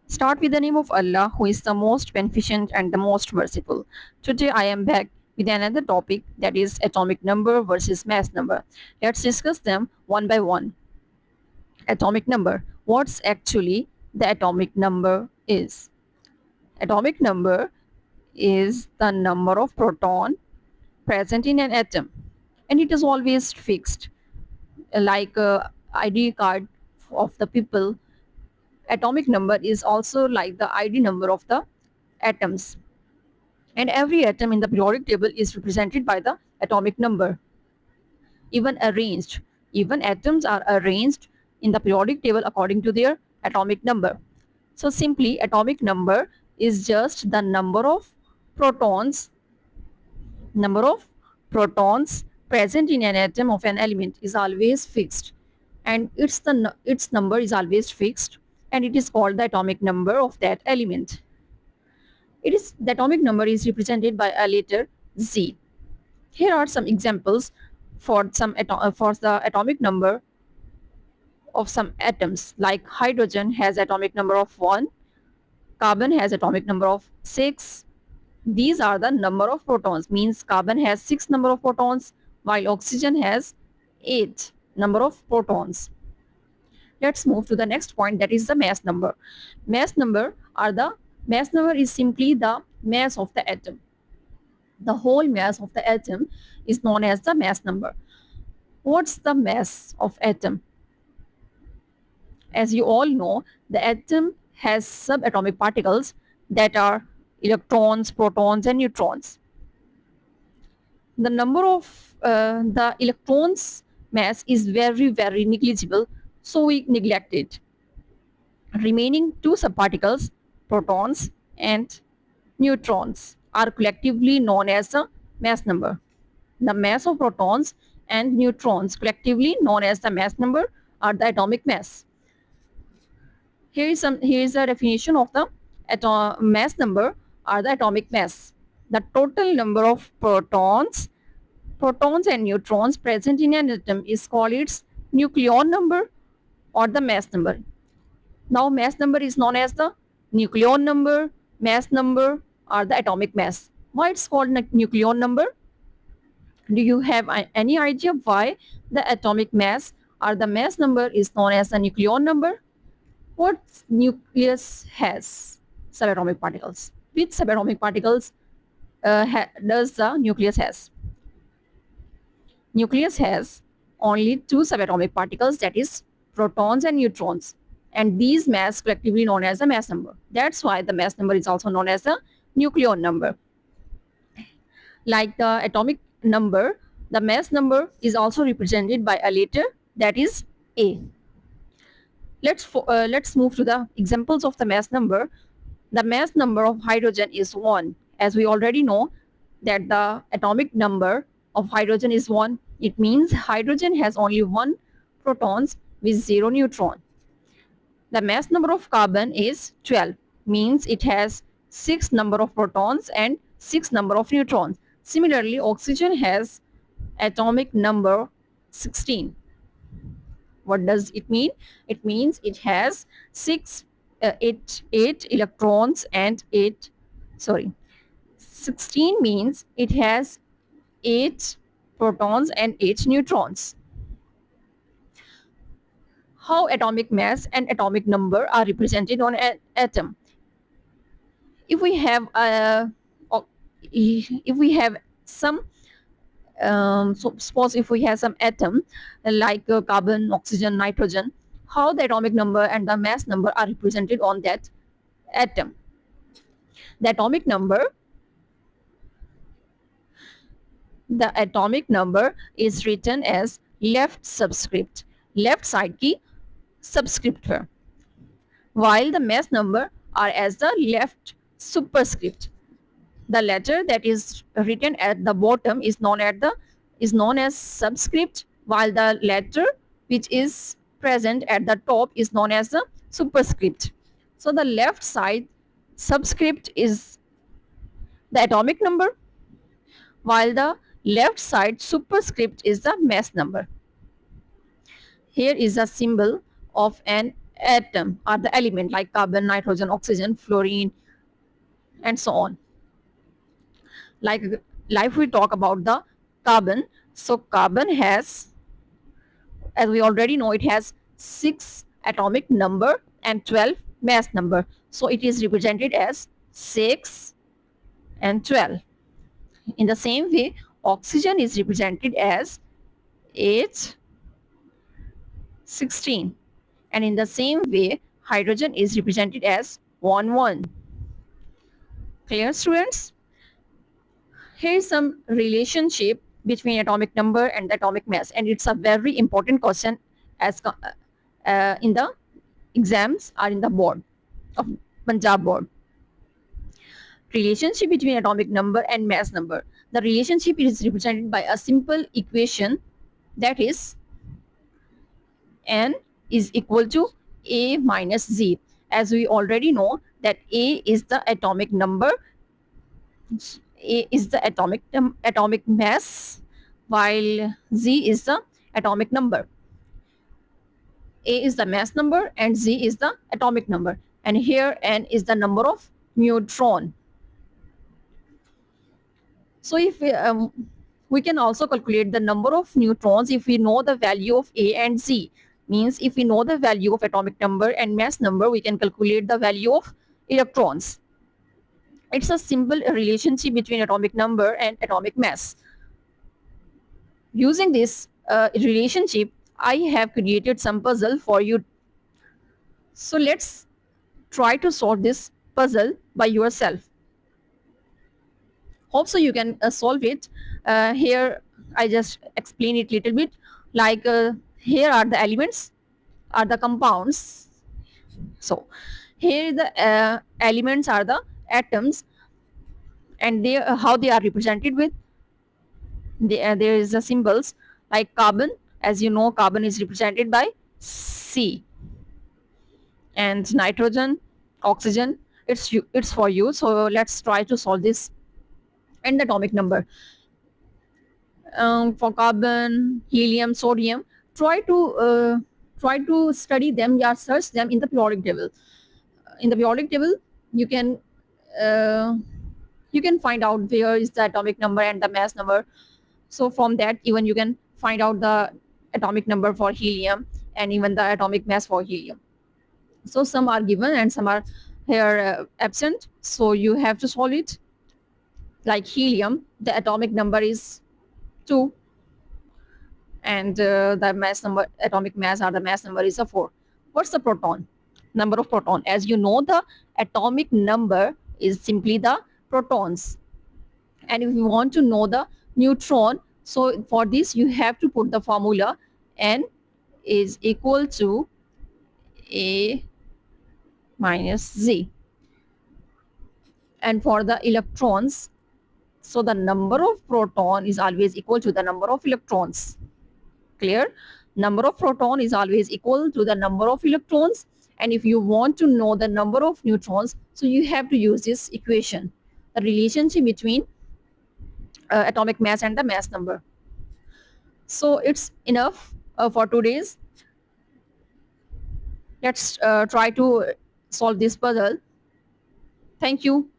Start with the name of Allah, who is the most beneficent and the most merciful. Today I am back with another topic, that is atomic number versus mass number. Let's discuss them one by one. Atomic number. What's actually the atomic number is? Atomic number is the number of proton present in an atom, and it is always fixed, like ID card of the people. Atomic number is also like the ID number of the atoms, and every atom in the periodic table is represented by the atomic number. Even atoms are arranged in the periodic table according to their atomic number. So simply, atomic number is just the protons number of protons present in an atom of an element is always fixed, and its number is always fixed, and it is called the atomic number of that element. The atomic number is represented by a letter Z. Here are some examples for the atomic number of some atoms. Like hydrogen has atomic number of 1, carbon has atomic number of 6. These are the number of protons, means carbon has 6 number of protons while oxygen has 8 number of protons. Let's move to the next point, that is the mass number. Mass number is simply the mass of the atom. The whole mass of the atom is known as the mass number. What's the mass of atom? As you all know, the atom has subatomic particles that are electrons, protons, and neutrons. The number of the electrons mass is very, very negligible, so we neglect it. Remaining two subparticles, protons and neutrons, are collectively known as the mass number. The mass of protons and neutrons, collectively known as the mass number, are the atomic mass. Here is a definition of the mass number or the atomic mass. The total number of protons and neutrons present in an atom is called its nucleon number or the mass number. Now mass number is known as the nucleon number, mass number, or the atomic mass. Why it's called nucleon number? Do you have any idea why the atomic mass or the mass number is known as the nucleon number? What nucleus has? Subatomic particles. Which subatomic particles does the nucleus has? Nucleus has only two subatomic particles, that is protons and neutrons, and these mass collectively known as the mass number. That's why the mass number is also known as the nucleon number. Like the atomic number, the mass number is also represented by a letter, that is A. Let's move to the examples of the mass number. The mass number of hydrogen is 1. As we already know that the atomic number of hydrogen is 1, it means hydrogen has only 1 protons with 0 neutron. The mass number of carbon is 12, means it has 6 number of protons and 6 number of neutrons. Similarly, oxygen has atomic number 16. What does it mean? It means it has 8 electrons and 16 means it has 8 protons and 8 neutrons. How atomic mass and atomic number are represented on an atom? If we have some so suppose if we have some atom like carbon, oxygen, nitrogen, how the atomic number and the mass number are represented on that atom? The atomic number is written as left subscript, left side की subscript है, while the mass number are as the left superscript. The letter that is written at the bottom is known as subscript, while the letter which is present at the top is known as the superscript. So the left side subscript is the atomic number, while the left side superscript is the mass number. Here is a symbol of an atom are the element like carbon, nitrogen, oxygen, fluorine, and so on. Like if we talk about the carbon, so carbon has, as we already know, it has 6 atomic number and 12 mass number. So it is represented as 6 and 12. In the same way, oxygen is represented as 8, 16. And in the same way, hydrogen is represented as 1, 1. Clear, students? Here is some relationship between atomic number and the atomic mass, and it's a very important question as in the exams or in the board of Punjab board. Relationship between atomic number and mass number. The relationship is represented by a simple equation, that is N is equal to A minus Z. As we already know that A is the atomic number, A is the atomic mass, while Z is the atomic number. A is the mass number and Z is the atomic number. And here N is the number of neutron. So if we can also calculate the number of neutrons if we know the value of A and Z. Means if we know the value of atomic number and mass number, we can calculate the value of electrons. It's a simple relationship between atomic number and atomic mass. Using this relationship, I have created some puzzle for you. So let's try to solve this puzzle by yourself. Hope so you can solve it. Here I just explain it little bit. Like here are the elements, are the compounds. So here the elements are the atoms, and they how they are represented with. There is the symbols like carbon. As you know, carbon is represented by C, and nitrogen, oxygen. It's for you. So let's try to solve this. And the atomic number. For carbon, helium, sodium, try to study them, yeah, search them in the periodic table. In the periodic table, you can find out where is the atomic number and the mass number. So from that, even you can find out the atomic number for helium and even the atomic mass for helium. So some are given and some are here absent. So you have to solve it. Like helium, the atomic number is 2, and the mass number, atomic mass or the mass number is a 4. What's the proton? Number of proton. As you know, the atomic number is simply the protons. And if you want to know the neutron, so for this you have to put the formula N is equal to A minus Z. And for the electrons, so the number of proton is always equal to the number of electrons. Clear? Number of proton is always equal to the number of electrons. And if you want to know the number of neutrons, so you have to use this equation, the relationship between atomic mass and the mass number. So it's enough for today's. Let's try to solve this puzzle. Thank you.